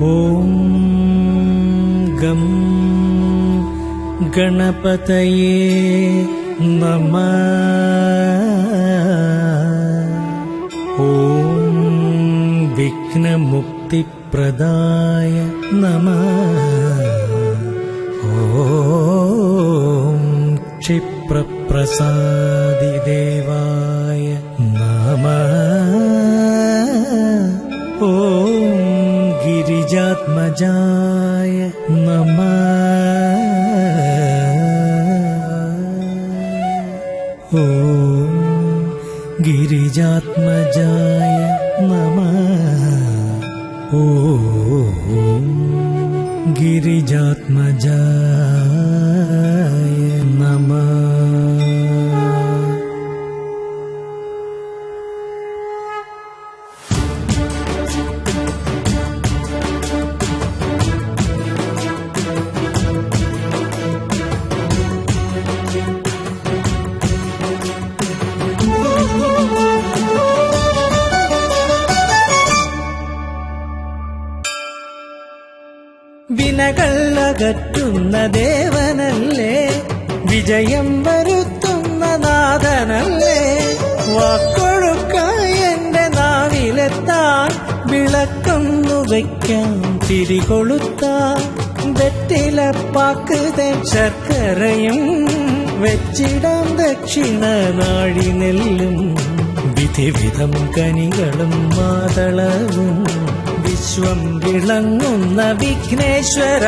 ഓം gum ഗണപതയേ നമഃ. ഓം വിഘ്നമുക്തിപ്രദായ നമഃ. ഓം ക്ഷിപ്രപ്രസാദിദേവായ നമഃ. ഓം ഗിരിജാത്മജായ നമഃ. ഓം ഗിരിജാത്മജായ നമഃ. ഓം ഗിരിജാത്മജായ നമഃ. വിനകളകറ്റുന്ന ദേവനല്ലേ, വിജയം വരുത്തുന്ന നാഥനല്ലേ, വാക്കൊഴുക്കായി എന്റെ നാവിലെത്താൻ വിളക്കൊന്നു വയ്ക്കാം തിരികൊളുത്താൻ. വെറ്റിലപ്പാക്ക് തേൻ ശർക്കരയും വെച്ചിടാം ദക്ഷിണ നാഴി നെല്ലും. വിധിവിധം കനികളും മാതളവും വിശ്വം വിളങ്ങുന്ന വിഘ്നേശ്വര.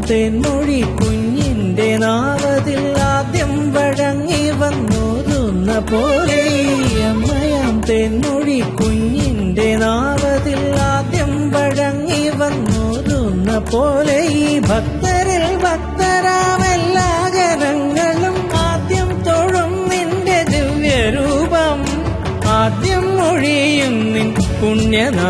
തേൻമൊഴി കുഞ്ഞിന്റെ നാവതിൽ ആദ്യം വഴങ്ങി വന്നോതുന്ന പോലെ. അമ്മയാം തേൻമൊഴി കുഞ്ഞിന്റെ നാവതിൽ ആദ്യം വഴങ്ങി വന്നോതുന്ന പോലെ. ഈ ഭക്തരിൽ ഭക്തരാമെല്ലാ ജനങ്ങളും ആദ്യം തൊഴും നിന്റെ ദിവ്യരൂപം. ആദ്യം മൊഴിയും നിൻ പുണ്യനാമം.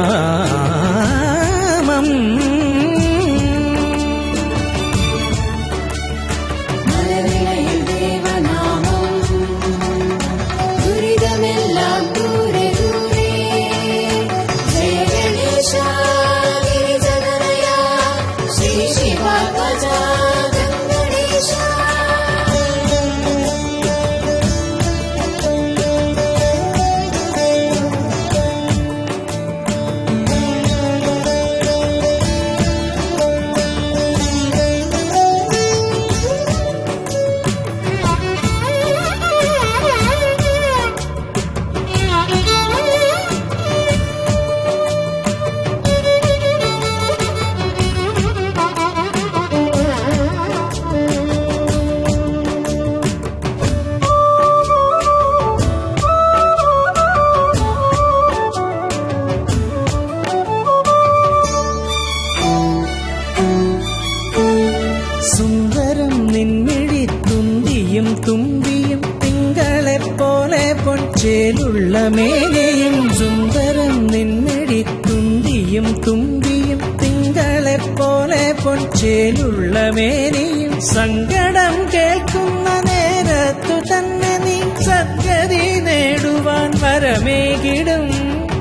സുന്ദരം നിൻമിഴി തുന്തിയും തുമ്പിയും തിങ്കളെപ്പോലെ പൊൻചേലുള്ള മേനിയും. സുന്ദരം നിൻമിഴി തുന്തിയും തുമ്പിയും തിങ്കളെപ്പോലെ പൊൻചേലുള്ള മേനിയും. സങ്കടം കേൾക്കുന്ന നേരത്തു തന്നെ നീ സദ്ഗതി നേടുവാൻ വരമേകിടും.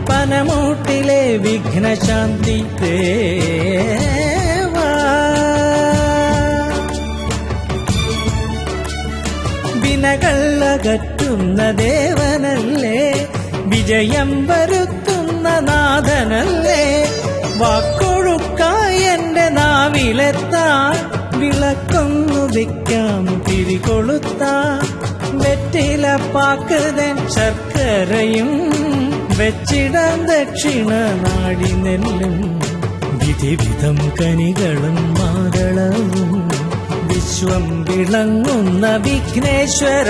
പനമൂട്ടിലെ വിഘ്നശാന്തി ദേവാ. വിനകളകറ്റുന്ന ദേവനല്ലേ, വിജയം വരുത്തുന്ന നാഥനല്ലേ, വാക്കൊഴുക്കായി എന്റെ നാവിലെത്താൻ വിളക്കൊന്നു വയ്ക്കാം തിരികൊളുത്താൻ. വെറ്റിലപ്പാക്ക് തേൻ ശർക്കരയും വെച്ചിടാം ദക്ഷിണ നാഴി നെല്ലും. വിധിവിധം കനികളും മാതളവും വിശ്വം വിളങ്ങുന്ന വിഘ്നേശ്വര